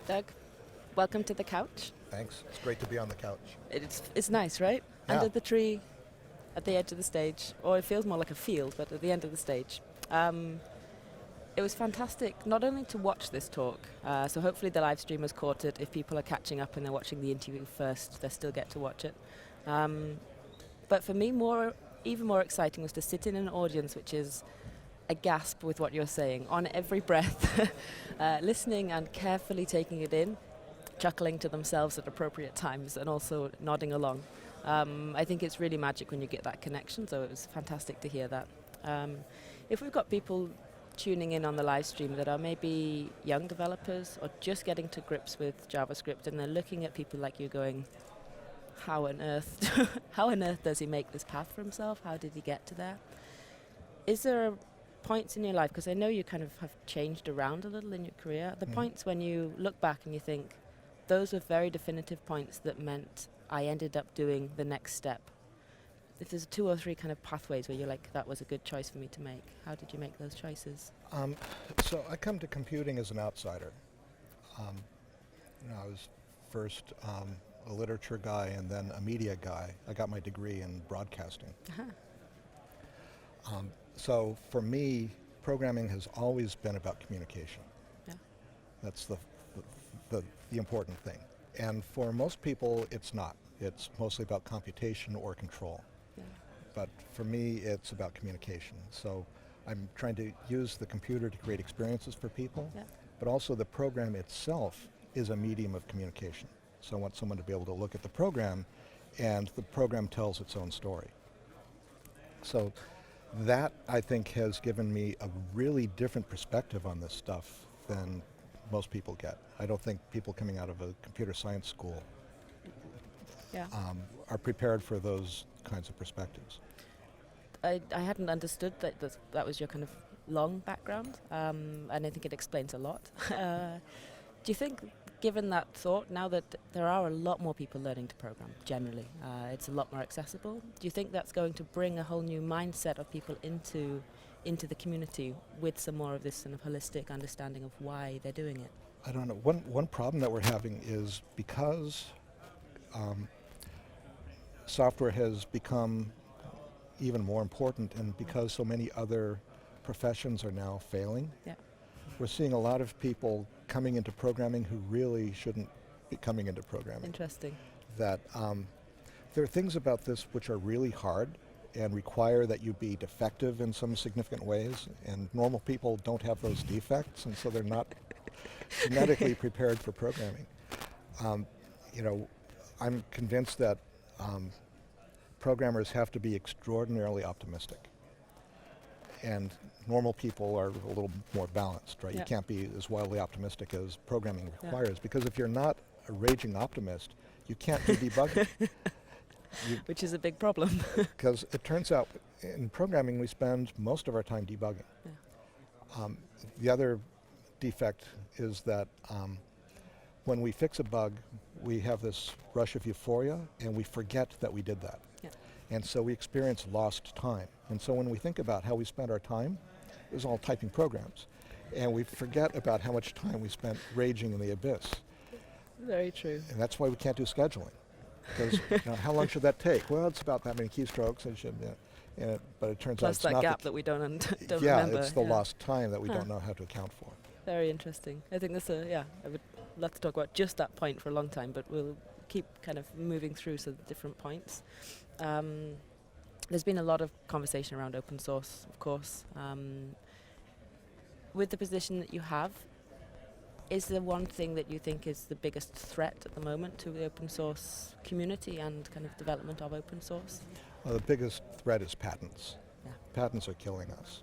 Doug, welcome to the couch. Thanks. It's great to be on the couch. It's nice, right? Yeah. Under the tree, at the edge of the stage, or it feels more like a field, but at the end of the stage. It was fantastic, not only to watch this talk, so hopefully the live streamers caught it. If people are catching up and they're watching the interview first, they still get to watch it. But for me, even more exciting was to sit in an audience which is a gasp with what you're saying, on every breath, listening and carefully taking it in, chuckling to themselves at appropriate times and also nodding along. I think it's really magic when you get that connection, so it was fantastic to hear that. If we've got people tuning in on the live stream that are maybe young developers or just getting to grips with JavaScript and they're looking at people like you going, how on earth does he make this path for himself? How did he get to there? Is there points in your life, because I know you kind of have changed around a little in your career, the points when you look back and you think, those were very definitive points that meant I ended up doing the next step? If there's 2 or 3 kind of pathways where you're like, that was a good choice for me to make, how did you make those choices? So I come to computing as an outsider. I was first a literature guy and then a media guy. I got my degree in broadcasting. So for me, programming has always been about communication. Yeah. That's the important thing. And for most people, it's not. It's mostly about computation or control. Yeah. But for me, it's about communication. So I'm trying to use the computer to create experiences for people, but also the program itself is a medium of communication. So I want someone to be able to look at the program, and the program tells its own story. So that, I think, has given me a really different perspective on this stuff than most people get. I don't think people coming out of a computer science school are prepared for those kinds of perspectives. I hadn't understood that was your kind of long background, and I think it explains a lot. Do you think, given that thought, now that there are a lot more people learning to program generally, it's a lot more accessible, do you think that's going to bring a whole new mindset of people into the community with some more of this sort of holistic understanding of why they're doing it? I don't know. One problem that we're having is because software has become even more important, and because so many other professions are now failing, we're seeing a lot of people coming into programming who really shouldn't be coming into programming. Interesting. That there are things about this which are really hard and require that you be defective in some significant ways, and normal people don't have those defects, and so they're not genetically prepared for programming. I'm convinced that programmers have to be extraordinarily optimistic, and normal people are a little more balanced, right? You can't be as wildly optimistic as programming requires, because if you're not a raging optimist, you can't do debugging. Which is a big problem. Because it turns out in programming we spend most of our time debugging. The other defect is that when we fix a bug, we have this rush of euphoria and we forget that we did that. And so we experience lost time. And so when we think about how we spent our time, it was all typing programs. And we forget about how much time we spent raging in the abyss. Very true. And that's why we can't do scheduling. Because how long should that take? Well, it's about that many keystrokes. It should, but it turns out it's that not gap that we don't remember. Yeah, it's the lost time that we don't know how to account for. Very interesting. I think that's I would love to talk about just that point for a long time, but we'll keep kind of moving through some different points. There's been a lot of conversation around open source, of course. With the position that you have, is there one thing that you think is the biggest threat at the moment to the open source community and kind of development of open source? Well, the biggest threat is patents. Patents are killing us.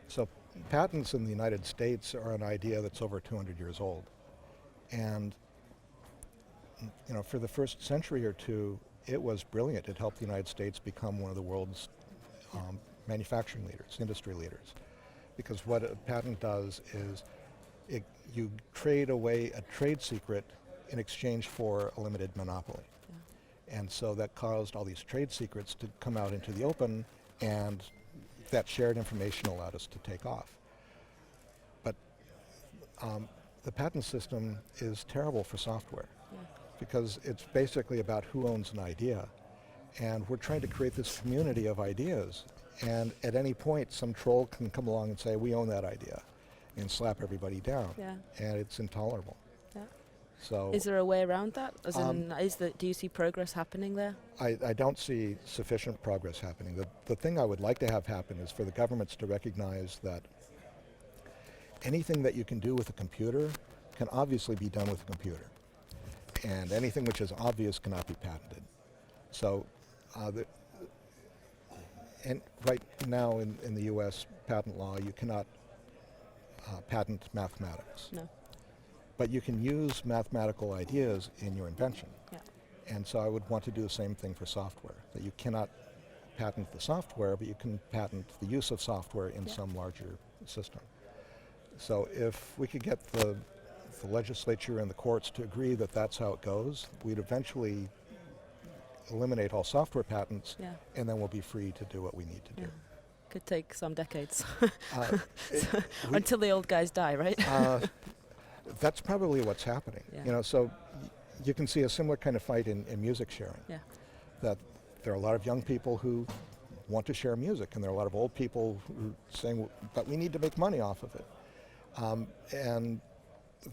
So patents in the United States are an idea that's over 200 years old. And for the first century or two, it was brilliant. It helped the United States become one of the world's manufacturing leaders, industry leaders. Because what a patent does is you trade away a trade secret in exchange for a limited monopoly. And so that caused all these trade secrets to come out into the open, and that shared information allowed us to take off. But the patent system is terrible for software Yeah. because it's basically about who owns an idea. And we're trying to create this community of ideas. And at any point, some troll can come along and say, we own that idea, and slap everybody down. Yeah. And it's intolerable. Yeah. So Is there a way around that? As in, do you see progress happening there? I don't see sufficient progress happening. The thing I would like to have happen is for the governments to recognize that anything that you can do with a computer can obviously be done with a computer. And anything which is obvious cannot be patented. So and right now in the US patent law, you cannot patent mathematics. No. But you can use mathematical ideas in your invention. Yeah. And so I would want to do the same thing for software, that you cannot patent the software, but you can patent the use of software in some larger system. So if we could get the legislature and the courts to agree that that's how it goes, we'd eventually eliminate all software patents, and then we'll be free to do what we need to do. Could take some decades until the old guys die, right? That's probably what's happening. Yeah. You know, so you can see a similar kind of fight in music sharing. Yeah. That there are a lot of young people who want to share music, and there are a lot of old people who are saying, but we need to make money off of it. And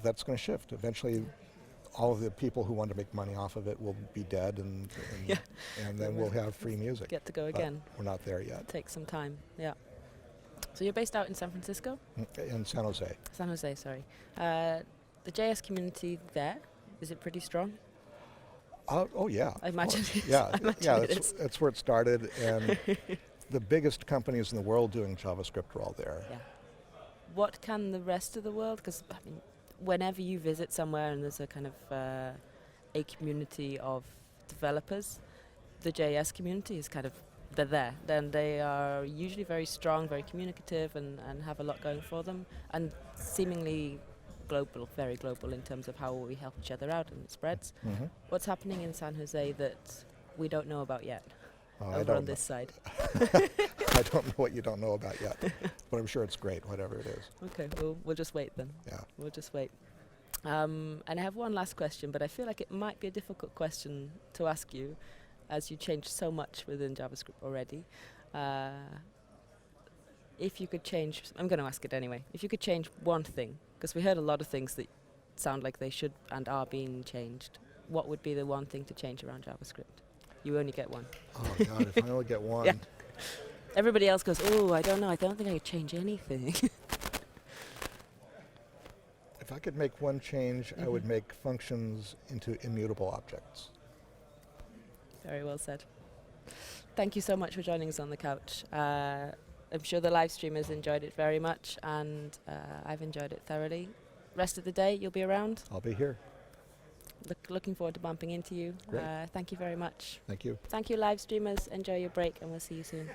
that's going to shift. Eventually, all of the people who want to make money off of it will be dead, and then we'll have free music. Get to go again. We're not there yet. Take some time, yeah. So you're based out in San Francisco? In San Jose. San Jose, sorry. The JS community there, is it pretty strong? Oh yeah. I imagine it is. Yeah, I imagine it is. that's where it started, and the biggest companies in the world doing JavaScript are all there. Yeah. What can the rest of the world, because I mean, whenever you visit somewhere and there's a kind of a community of developers, the JS community is kind of, they're there. Then they are usually very strong, very communicative, and have a lot going for them, and seemingly global, very global in terms of how we help each other out and it spreads. Mm-hmm. What's happening in San Jose that we don't know about yet? I over don't on this side. I don't know what you don't know about yet, but I'm sure it's great, whatever it is. Okay, we'll just wait then. Yeah. We'll just wait. And I have one last question, but I feel like it might be a difficult question to ask you, as you changed so much within JavaScript already. If you could change, I'm going to ask it anyway. If you could change one thing, because we heard a lot of things that sound like they should and are being changed, what would be the one thing to change around JavaScript? You only get one. Oh God, if I only get one. Yeah. Everybody else goes, oh, I don't know, I don't think I could change anything. If I could make one change, I would make functions into immutable objects. Very well said. Thank you so much for joining us on the couch. I'm sure the live streamers enjoyed it very much, and I've enjoyed it thoroughly. Rest of the day, you'll be around. I'll be here. Looking forward to bumping into you. Great. Thank you very much. Thank you. Thank you, live streamers. Enjoy your break, and we'll see you soon.